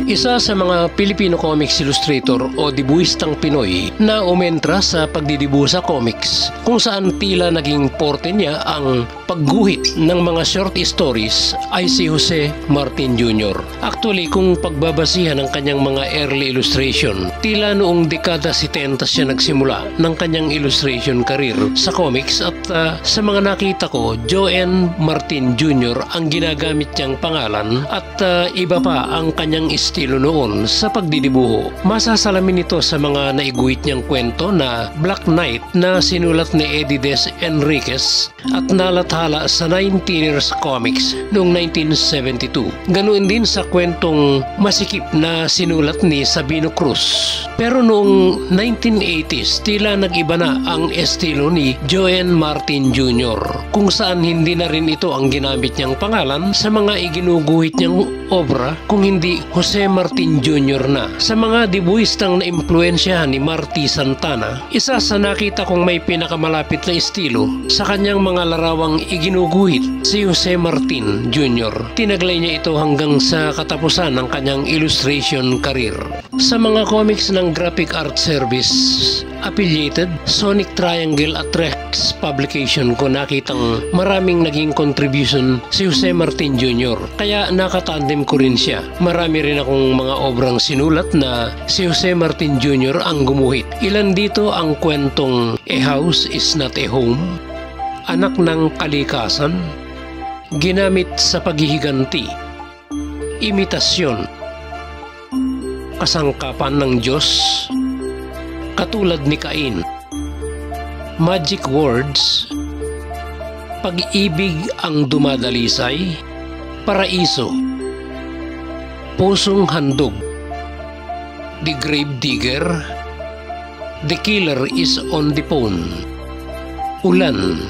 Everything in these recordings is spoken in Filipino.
Isa sa mga Filipino comics illustrator o dibuhistang Pinoy na umentra sa pagdidibu sa comics, kung saan tila naging porte niya ang pagguhit ng mga short stories ay si Jose Martin Jr. Actually, kung pagbabasihan ng kanyang mga early illustration, tila noong dekada 70 siya nagsimula ng kanyang illustration career sa comics at sa mga nakita ko, Joen Martin Jr. ang ginagamit niyang pangalan at iba pa ang kanyang estilo noon sa pagdidibuho. Masasalamin ito sa mga naiguhit niyang kwento na Black Knight na sinulat ni Eddie Des Enriquez at nalathala sa 19 Years Comics noong 1972. Ganoon din sa kwentong Masikip na sinulat ni Sabino Cruz. Pero noong 1980s, tila nag-iba na ang estilo ni Joen Martin Jr. kung saan hindi na rin ito ang ginamit niyang pangalan sa mga iginuguhit niyang obra kung hindi Jose Martin Jr. na. Sa mga dibuhistang na-impluensyahan ni Marty Santana, isa sa nakita kong may pinakamalapit na estilo sa kanyang mga larawang iginuguhit si Jose Martin Jr. Tinaglay niya ito hanggang sa katapusan ng kanyang illustration career. Sa mga comics ng Graphic Art Service affiliated, Sonic Triangle at Rex Publication ko nakitang maraming naging contribution si Jose Martin Jr. Kaya nakatandem ko rin siya. Marami rin akong mga obrang sinulat na si Jose Martin Jr. ang gumuhit. Ilan dito ang kwentong A House is Not a Home, Anak ng Kalikasan, Ginamit sa Paghihiganti, Imitasyon, Kasangkapan ng Diyos, Katulad ni Cain, Magic Words, Pag-ibig ang Dumadalisay, Paraiso, Pusong Handog, The Grave Digger, The Killer is on the Phone, Ulan,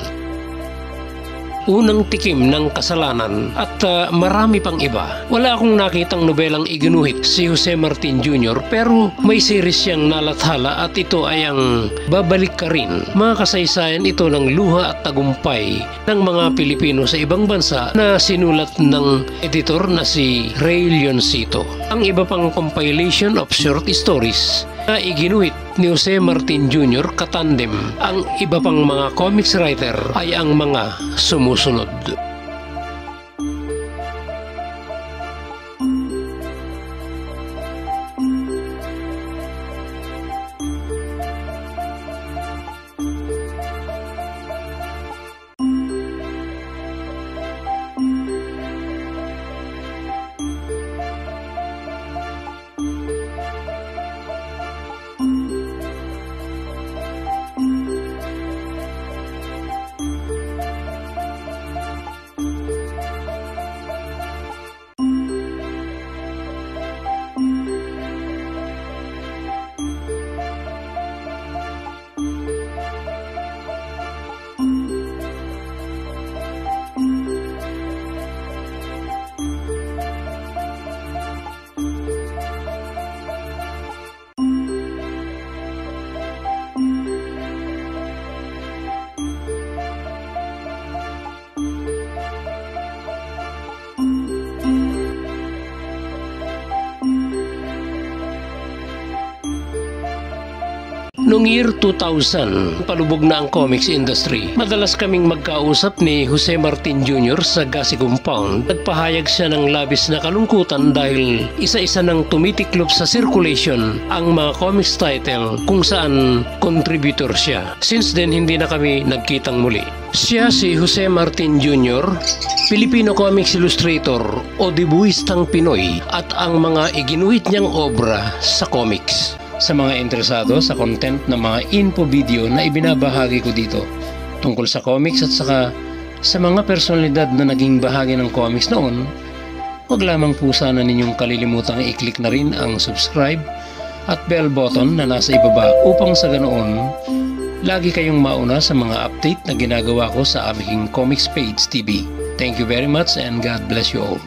Unang Tikim ng Kasalanan at marami pang iba. Wala akong nakitang nobelang iginuhit si Jose Martin Jr. pero may series siyang nalathala at ito ay ang Babalik Ka Rin. Mga kasaysayan ito ng luha at tagumpay ng mga Pilipino sa ibang bansa na sinulat ng editor na si Ray Leoncito. Ang iba pang compilation of short stories na iginuhit ni Jose Martin Jr. katandem ang iba pang mga comics writer ay ang mga sumusunod. Noong year 2000, palubog na ang comics industry. Madalas kaming magkausap ni Jose Martin Jr. sa Gasi Compound. Nagpahayag siya ng labis na kalungkutan dahil isa-isa nang tumitiklop sa circulation ang mga comics title kung saan contributor siya. Since then, hindi na kami nagkitang muli. Siya si Jose Martin Jr., Filipino comics illustrator o dibuhistang Pinoy at ang mga iginuhit niyang obra sa comics. Sa mga interesado sa content ng mga info video na ibinabahagi ko dito tungkol sa comics at saka sa mga personalidad na naging bahagi ng comics noon, huwag lamang po sana ninyong kalilimutang i-click na rin ang subscribe at bell button na nasa ibaba upang sa ganoon lagi kayong mauna sa mga update na ginagawa ko sa aming Comics Page TV. Thank you very much and God bless you all.